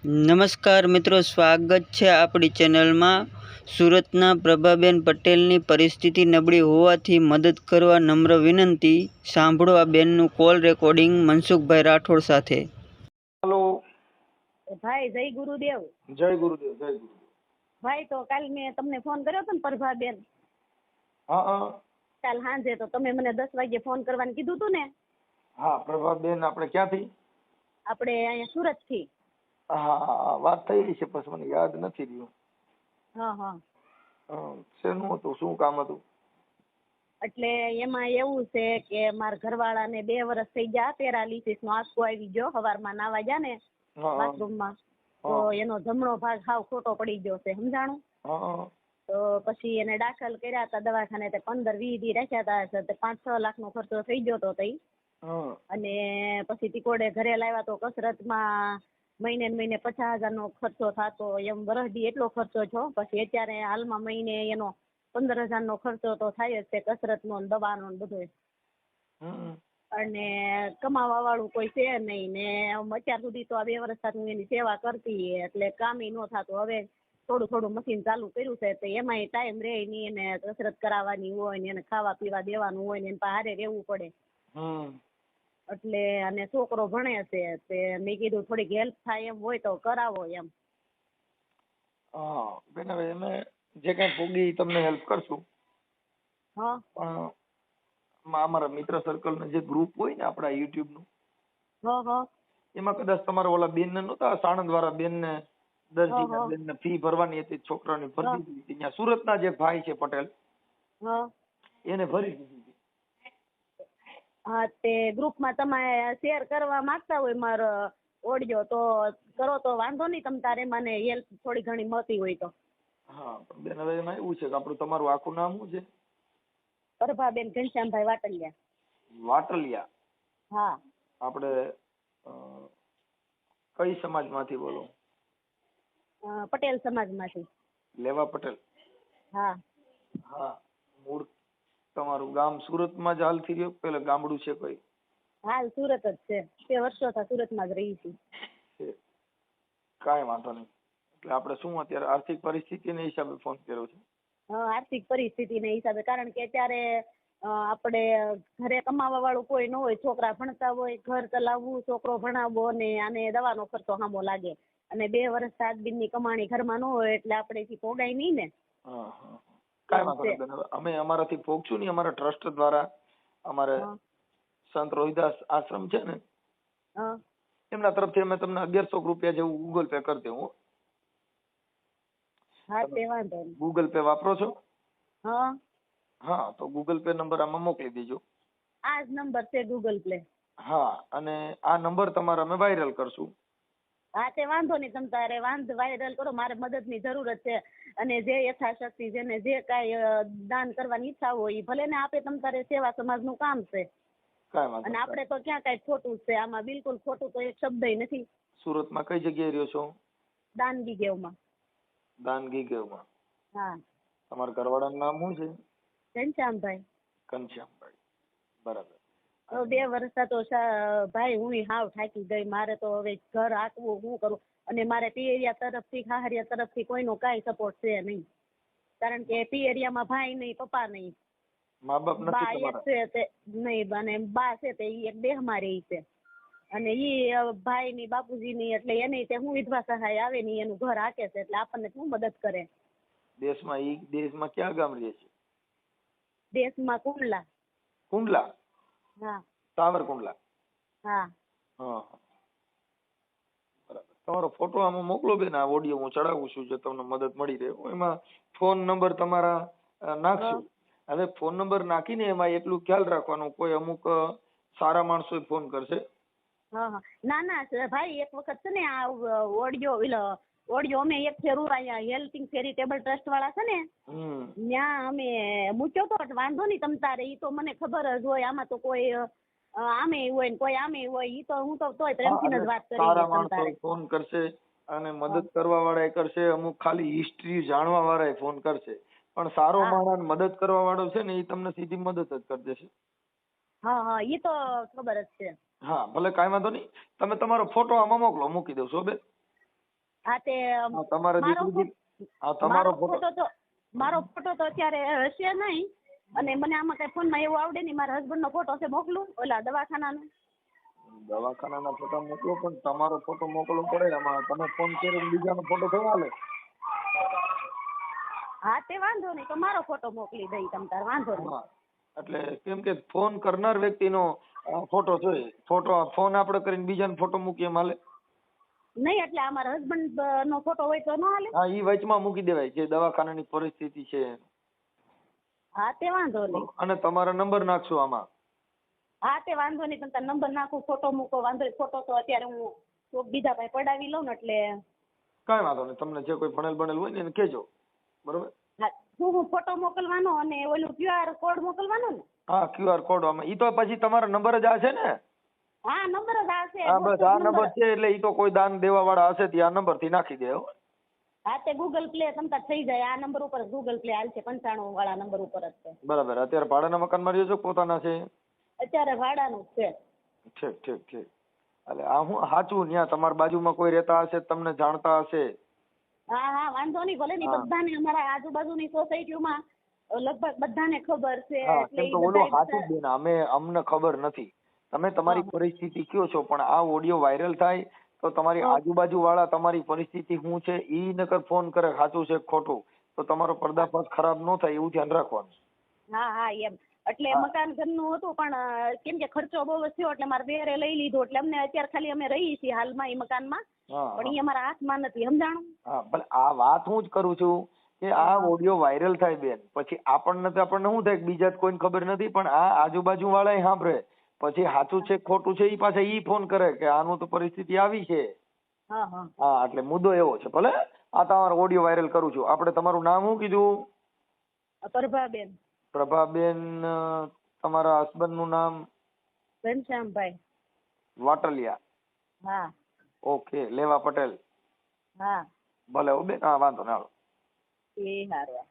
નમસ્કાર મિત્રો, સ્વાગત છે આપણી ચેનલમાં. સુરતના પ્રભાબેન પટેલની પરિસ્થિતિ નબળી હોવાથી મદદ કરવા નમ્ર વિનંતી. સાંભળો આ બેનનું કોલ રેકોર્ડિંગ મનસુખભાઈ રાઠોડ સાથે. હેલો ભાઈ જય ગુરુદેવ. જય ગુરુદેવ. જય ગુરુદેવ. ભાઈ તો કાલ મેં તમને ફોન કર્યો હતો ને પ્રભાબેન, હા હા કાલ સાંજે તો તમે મને 10 વાગે ફોન કરવાનું કીધું હતું ને. હા પ્રભાબેન, આપણે ક્યાંથી? આપણે અહીંયા સુરત થી. હા વાત થઈ છે, પછી મને યાદ નથી રહ્યું. હા હા શેનું હતું, શું કામ હતું? એટલે એમાં એવું છે કે મારા ઘરવાળાને 2 વર્ષ થઈ ગયા, પેરાલિસિસ નો આંચકો આવી ગયો. સવારમાં નાવા ગયા ને બાથરૂમમાં, તો એનો જમણો ભાગ હાવ ખોટો પડી ગયો છે, સમજાણું? તો પછી એને દાખલ કર્યા હતા દવાખાને. 15-20 દી રાખ્યા હતા. 5-6 લાખ નો ખર્ચો થઈ ગયો હતો તઈ. અને પછી તીકોડે ઘરે લાવ્યા તો કસરતમાં મહિને 50,000 નો ખર્ચો થતો, એમ વરસદી એટલો ખર્ચો છો. પછી અત્યારે હાલમાં મહિને એનો 15,000 નો ખર્ચો તો થાય જ છે, કસરતનો ને દવાનો ને બધો. અને કમાવા વાળું કોઈ છે નહીં ને. અત્યાર સુધી તો આ 2 વર્ષ હું એની સેવા કરતી, એટલે કામી ન થતું. હવે થોડું મશીન ચાલુ કર્યું છે, તો એમાંય ટાઈમ રહે નહીં. એને કસરત કરાવવાની હોય ને એને ખાવા પીવા દેવાનું હોય ને એને હારે રહેવું પડે. એટલે અને છોકરો ભણે છે, તે મેં કીધું થોડીક હેલ્પ થાય એમ હોય તો કરાવો એમ. હા બેન, હવે અમે જે કઈ પૂગી તમને હેલ્પ કરશું. હા પણ અમારા મિત્ર સર્કલ નું જે ગ્રુપ હોય ને આપડા યુટ્યુબ નું, એમાં કદાચ તમારા ઓલા બેન ને નહોતા, સાણંદ વાળા બેન ને, દરજીના બેન ને ફી ભરવાની હતી છોકરાની, ભરી દીધી હતી. ત્યાં સુરતના જે ભાઈ છે પટેલ, એને ભરી દીધી હતી. હા, તે ગ્રુપમાં તમે શેર કરવા માંગતા હોય મારો ઓડિયો તો કરો તો વાંધો નહીં. તમ તારે મને હેલ્પ થોડી ઘણી મળતી હોય તો. હા પણ બેન, હવે એમાં એવું છે કે આપણું તમારું આખું નામ શું છે? પ્રભાબેન ઘનશ્યામભાઈ વાટલિયા. વાટલિયા? હા. આપણે કઈ સમાજમાંથી બોલો? પટેલ સમાજમાંથી. લેવા પટેલ? હા. હા. મૂળ તમારું ગામ સુરતમાં જ હાલથી રહ્યો, પેલા ગામડું છે કોઈ? હાલ સુરત જ છે, 2 વર્ષોથી સુરતમાં જ રહી છું. કાંઈ વાંધો નહીં. એટલે આપણે શું અત્યારે આર્થિક પરિસ્થિતિના હિસાબે ફોન કર્યો છે? આર્થિક પરિસ્થિતિના હિસાબે, કારણ કે અત્યારે આપણે ઘરે કમાવા વાળું કોઈ ન હોય, છોકરા ભણતા હોય, ઘર ચલાવવું, છોકરો ભણાવવો ને આને દવાનો ખર્ચો સામો લાગે. અને 2 વર્ષ 7 દિનની કમાણી ઘરમાં ન હોય એટલે આપણેથી પોગાય નહીં ને. કાંઈ વાંધો નહીં બેન, અમે અમારાથી પોગશું નહીં. અમારા ટ્રસ્ટ દ્વારા અમારે સંત રોહિદાસ આશ્રમ છે ને, એમના તરફથી અમે તમને 1100 રૂપિયા જેવું ગૂગલ પે કરી દેવું. હા, તે વાંધો નહીં. ગૂગલ પે વાપરો છો? હા. હા, તો ગૂગલ પે નંબર આમાં મોકલી દેજો. આ જ નંબર છે ગૂગલ પે? હા. અને આ નંબર તમારા અમે વાયરલ કરશું. હા, તે વાંધો નહીં. તમ તારે વાયરલ કરો, મારે મદદની જરૂરત છે. અને જે યથાશક્તિ જેને જે કાંઈ દાન કરવાની ઈચ્છા હોય ભલે ને આપે. તમ તારે સેવા સમાજનું કામ છે. અને આપણે તો ક્યાં કાંઈ ખોટું છે આમાં? બિલકુલ ખોટું તો એક શબ્દ નથી. સુરતમાં કઈ જગ્યાએ રહ્યો છો? દાનગી ગેવમાં. દાનગી ગેવમાં? હા. તમારા ઘરવાળાનું નામ શું છે? ઘનશ્યામભાઈ. ઘનશ્યામભાઈ, બરાબર. 2 વર્ષ તો ભાઈ હું હાવ થાકી ગઈ. મારે તો હવે ઘર આંકવું, શું કરું? અને મારે પિયરિયા તરફથી, ખાહરિયા તરફથી કોઈનો કાંઈ સપોર્ટ છે નહીં. કારણ કે પિયરિયામાં ભાઈ નહીં, પપ્પા નહીં, મા બાપ નથી બા તમારા? એક છે તે નહીં, અને બા છે તે ઈ એક દેહમાં રહી છે. અને ઈ ભાઈ ની બાપુજી ની, એટલે એને તે હું વિધવા સહાય આવે ને એનું ઘર હાકે છે, એટલે આપણને શું મદદ કરે. દેશમાં ક્યાં ગામ રહે છે? દેશમાં કુંડલા. કુંડલા? હા. સાવરકુંડલા? હા. હા, બરાબર. તમારો ફોટો આમાં મોકલો બેન. આ ઓડિયો હું ચડાવું છું, જે તમને મદદ મળી રહે. એમાં ફોન નંબર તમારા નાખશું. હવે ફોન નંબર નાખીને એમાં એટલું ખ્યાલ રાખવાનું, કોઈ અમુક સારા માણસો ફોન કરશે. ના ભાઈ, એક વખત છે ને આ ઓડિયો અમે એક ફેરું અહીંયા હેલ્પિંગ ચેરિટેબલ ટ્રસ્ટ વાળા છે ને, ત્યાં અમે મૂક્યો તો. વાંધો નહીં તમ તારે, ઈ તો મને ખબર જ હોય. આમાં તો કોઈ આમે હોય ને કોઈ આમે હોય. ઈ તો હું તો તોય પ્રેમથી જ વાત કરી. સારા માણસો ફોન કરશે અને મદદ કરવા વાળા કરશે. અમુક ખાલી હિસ્ટ્રી જાણવા વાળા ફોન કરશે. પણ સારો માણસ મદદ કરવા વાળો છે ને, એ તમને સીધી મદદ જ કરી દેશે. હા, ઈ તો ખબર જ છે. હા, ભલે કાંઈ વાંધો નહીં. તમે તમારો ફોટો આમાં મોકલો, મૂકી દઉં છો બેન. હા તે તમારે મારો દીકરી તમારો ફોટો મારો ફોટો તો અત્યારે હશે નહીં, અને મને આમાં કઈ ફોનમાં એવું આવડે નહીં. મારા હસબન્ડ નો ફોટો છે, મોકલું ઓલા દવાખાનાનો? દવાખાનાના ફોટા મોકલો, પણ તમારો ફોટો મોકલવો પડે. આમાં તમે ફોન કર્યો બીજાનો ફોટો થવા હાલે? હા તે વાંધો નહીં, તો મારો ફોટો મોકલી દઈ તમ તાર, વાંધો નહીં. એટલે કેમ કે ફોન કરનાર વ્યક્તિનો ફોટો જોઈએ. ફોન આપણે કરીને બીજાનો ફોટો મૂકીએ એમ હાલે? નહીં, એટલે આ મારા હસબન્ડ નો ફોટો હોય તો ન હાલે? હા, ઈ વચમાં મૂકી દેવાય, જે દવાખાનાની પરિસ્થિતિ છે. હા તે વાંધો નહીં. અને તમારા નંબર નાખશું આમાં. હા તે વાંધો નહીં, તમે તાર નંબર નાખું, ફોટો મૂકો, વાંધો નહીં. ફોટો તો અત્યારે હું કોક બીજા પાસે પડાવી લઉં ને, એટલે કાંઈ વાંધો નહીં. તમને જે કોઈ ભણેલ હોય ને એને કહેજો, બરોબર? હા, હું ફોટો મોકલવાનો અને ઓલું QR કોડ મોકલવાનો ને? હા, QR કોડ આમાં. ઈ તો પછી તમારો નંબર જ આ છે ને? હા, નંબર જ આ છે. હા, બસ આ નંબર છે, એટલે ઈ તો કોઈ દાન દેવા વાળા હશે તે આ નંબર થી નાખી દે. હા તે ગૂગલ પ્લે તમતાર થઈ જાય. આ નંબર ઉપર ગૂગલ પ્લે હાલ છે, 95 વાળા નંબર ઉપર જ છે. બરાબર. અત્યારે ભાડાના મકાનમાં રહ્યો છો, પોતાના છે? અત્યારે ભાડાનું છે. ઠીક ઠીક ઠીક. એટલે આ હું સાચું, ત્યાં તમારી બાજુમાં કોઈ રહેતા હશે, તમને જાણતા હશે? હા હા, વાંધો નહીં, ભલે નહીં. બધાને અમારા આજુબાજુની સોસાયટીમાં લગભગ બધાને ખબર છે. કેમ તો ઓલું સાચું બેન, અમને ખબર નથી. તમે તમારી પરિસ્થિતિ કયો છો, પણ આ ઓડિયો વાયરલ થાય તો તમારી આજુબાજુ વાળા તમારી પરિસ્થિતિ શું છે ઈ નકર ફોન કરે, સાચું છે ખોટું, તો તમારો પર્દાફાશ ખરાબ ન થાય એવું ધ્યાન રાખવાનું. હા હા, એમ. એટલે મકાન ઘરનું હતું, પણ કેમ કે ખર્ચો બહુ જ થયો એટલે મારે બેરે લઈ લીધો. એટલે અમને અત્યારે ખાલી અમે રહીએ છીએ હાલમાં એ મકાનમાં, પણ એ અમારા હાથમાં નથી, સમજાણું? હા, ભલે આ વાત હું જ કરું છું કે આ ઓડિયો વાયરલ થાય બેન, પછી આપણને શું થાય કે બીજા કોઈને ખબર નથી, પણ આ આજુબાજુ વાળા સાંભળે, પછી સાચું છે ખોટું છે ઈ પાછા ઈ ફોન કરે કે આનું તો પરિસ્થિતિ આવી છે. હા, એટલે મુદ્દો એવો છે. ભલે આ તમારો ઓડિયો વાયરલ કરું છું. આપણે તમારું નામ શું કીધું? પ્રભાબેન. પ્રભાબેન. તમારા હસબન્ડ નું નામ? ઘનશ્યામભાઈ વાટલિયા. હા. ઓકે, લેવા પટેલ. હા. ભલે બેન, હા વાંધો ના. એ હારું.